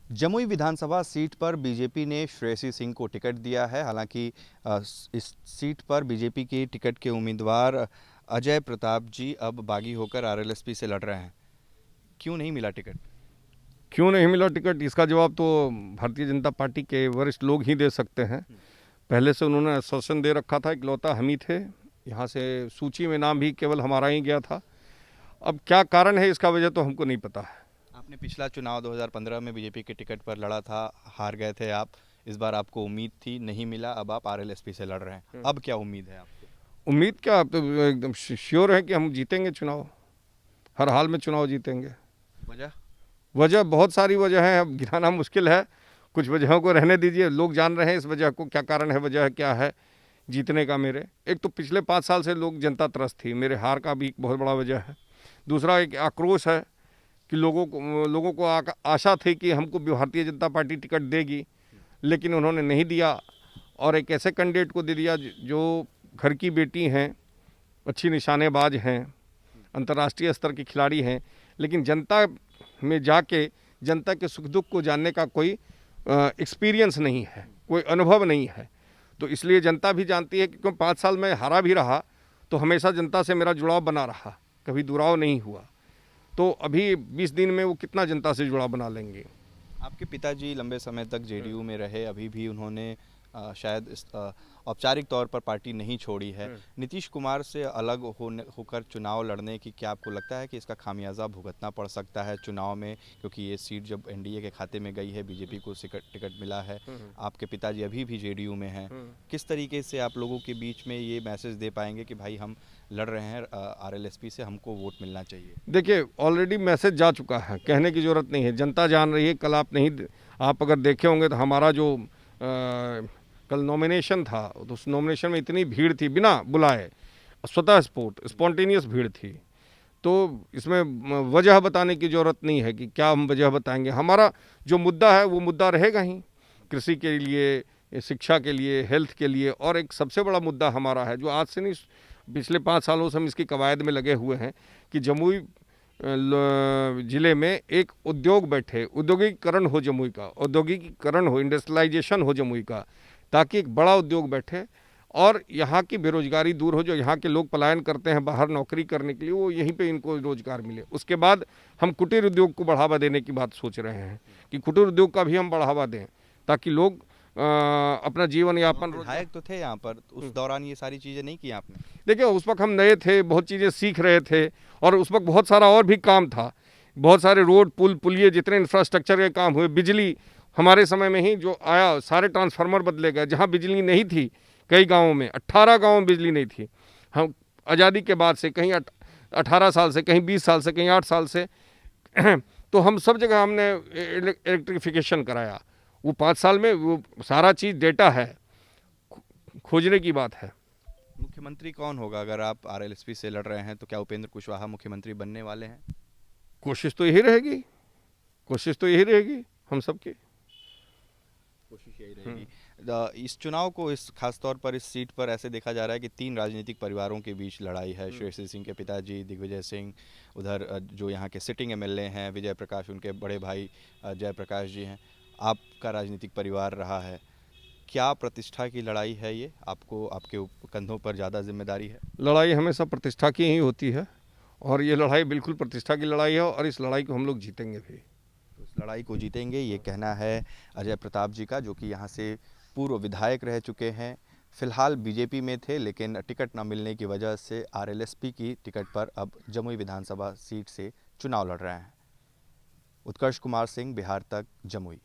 जमुई विधानसभा seat पर BJP ने श्रेयसी सिंह को टिकट दिया है। हालांकि इस सीट पर बीजेपी की टिकट के उम्मीदवार अजय प्रताप जी अब बागी होकर आरएलएसपी से लड़ रहे हैं। क्यों नहीं मिला टिकट? क्यों नहीं मिला टिकट, इसका जवाब तो भारतीय जनता पार्टी के वरिष्ठ लोग ही दे सकते हैं। पहले से उन्होंने आश्वासन दे रखा था, इकलौता हम ही थे, यहाँ से सूची में नाम भी केवल हमारा ही गया था। अब क्या कारण है इसका वजह तो हमको नहीं पता है। आपने पिछला चुनाव 2015 में बीजेपी के टिकट पर लड़ा था, हार गए थे आप। इस बार आपको उम्मीद थी, नहीं मिला, अब आप आरएलएसपी से लड़ रहे हैं। अब क्या उम्मीद है आपको? उम्मीद क्या, आप तो एकदम श्योर है कि हम जीतेंगे चुनाव, हर हाल में चुनाव जीतेंगे। वजह? वजह बहुत सारी वजह है, अब गिनाना मुश्किल है। कुछ वजहों को रहने दीजिए, लोग जान रहे हैं इस वजह को, क्या कारण है, वजह क्या है जीतने का। मेरे एक तो पिछले 5 साल से लोग जनता त्रस्त थी, मेरे हार का भी एक बहुत बड़ा वजह है। दूसरा एक आक्रोश है कि लोगों को आशा थी कि हमको भारतीय जनता पार्टी टिकट देगी, लेकिन उन्होंने नहीं दिया और एक ऐसे कैंडिडेट को दे दिया जो घर की बेटी हैं, अच्छी निशानेबाज हैं, अंतर्राष्ट्रीय स्तर के खिलाड़ी हैं, लेकिन जनता में जाके जनता के सुख दुख को जानने का कोई एक्सपीरियंस नहीं है, कोई अनुभव नहीं है। तो इसलिए जनता भी जानती है कि क्यों 5 साल में हारा भी रहा तो हमेशा जनता से मेरा जुड़ाव बना रहा, कभी दुराव नहीं हुआ। तो अभी 20 दिन में वो कितना जनता से जुड़ाव बना लेंगे। आपके पिताजी लंबे समय तक जेडीयू में रहे, अभी भी उन्होंने शायद औपचारिक तौर पर पार्टी नहीं छोड़ी है। नीतीश कुमार से अलग होकर चुनाव लड़ने की क्या आपको लगता है कि इसका खामियाजा भुगतना पड़ सकता है चुनाव में? क्योंकि ये सीट जब एनडीए के खाते में गई है, बीजेपी को टिकट मिला है, आपके पिताजी अभी भी जेडीयू में हैं। किस तरीके से आप लोगों के बीच में ये मैसेज दे पाएंगे कि भाई हम लड़ रहे हैं आरएलएसपी से, हमको वोट मिलना चाहिए? देखिए, ऑलरेडी मैसेज जा चुका है, कहने की ज़रूरत नहीं है, जनता जान रही है। कल आप अगर देखे होंगे तो हमारा जो कल नॉमिनेशन था, तो उस नॉमिनेशन में इतनी भीड़ थी, बिना बुलाए, स्वतः स्पॉन्टेनियस भीड़ थी। तो इसमें वजह बताने की ज़रूरत नहीं है कि क्या हम वजह बताएंगे। हमारा जो मुद्दा है वो मुद्दा रहेगा ही, कृषि के लिए, शिक्षा के लिए, हेल्थ के लिए। और एक सबसे बड़ा मुद्दा हमारा है जो आज से नहीं, पिछले 5 सालों से हम इसकी कवायद में लगे हुए हैं कि जमुई ज़िले में एक उद्योग बैठे, औद्योगिकीकरण हो जमुई का, औद्योगिकीकरण हो, इंडस्ट्रियलाइजेशन हो जमुई का, ताकि एक बड़ा उद्योग बैठे और यहाँ की बेरोजगारी दूर हो। जो यहाँ के लोग पलायन करते हैं बाहर नौकरी करने के लिए, वो यहीं पे इनको रोजगार मिले। उसके बाद हम कुटीर उद्योग को बढ़ावा देने की बात सोच रहे हैं कि कुटीर उद्योग का भी हम बढ़ावा दें, ताकि लोग अपना जीवन यापन। विधायक तो थे यहाँ पर, उस दौरान ये सारी चीज़ें नहीं की आपने? देखिए, उस वक्त हम नए थे, बहुत चीज़ें सीख रहे थे और उस वक्त बहुत सारा और भी काम था। बहुत सारे रोड, पुल, पुलिये, जितने इंफ्रास्ट्रक्चर के काम हुए, बिजली हमारे समय में ही जो आया, सारे ट्रांसफार्मर बदले गए। जहाँ बिजली नहीं थी कई गाँवों में, 18 गाँव में बिजली नहीं थी। हम आज़ादी के बाद से कहीं 18 साल से, कहीं 20 साल से, कहीं 8 साल से तो हम सब जगह हमने इलेक्ट्रिफिकेशन कराया। वो 5 साल में वो सारा चीज़ डेटा है, खोजने की बात है। मुख्यमंत्री कौन होगा अगर आप आरएलएसपी से लड़ रहे हैं? तो क्या उपेंद्र कुशवाहा मुख्यमंत्री बनने वाले हैं? कोशिश तो यही रहेगी, कोशिश तो यही रहेगी हम सबकी। कोशिश यही रहेगी। इस चुनाव को, इस खास तौर पर इस सीट पर ऐसे देखा जा रहा है कि 3 राजनीतिक परिवारों के बीच लड़ाई है। श्रेयसी सिंह के पिताजी दिग्विजय सिंह, उधर जो यहाँ के सिटिंग एमएलए हैं विजय प्रकाश, उनके बड़े भाई जयप्रकाश जी हैं। आपका राजनीतिक परिवार रहा है, क्या प्रतिष्ठा की लड़ाई है ये? आपको, आपके कंधों पर ज़्यादा जिम्मेदारी है? लड़ाई हमेशा प्रतिष्ठा की ही होती है और ये लड़ाई बिल्कुल प्रतिष्ठा की लड़ाई है और इस लड़ाई को हम लोग जीतेंगे भी। तो इस लड़ाई को जीतेंगे, ये कहना है अजय प्रताप जी का, जो कि यहाँ से पूर्व विधायक रह चुके हैं। फिलहाल बीजेपी में थे, लेकिन टिकट न मिलने की वजह से आरएलएसपी की टिकट पर अब जमुई विधानसभा सीट से चुनाव लड़ रहे हैं। उत्कर्ष कुमार सिंह, बिहार तक, जमुई।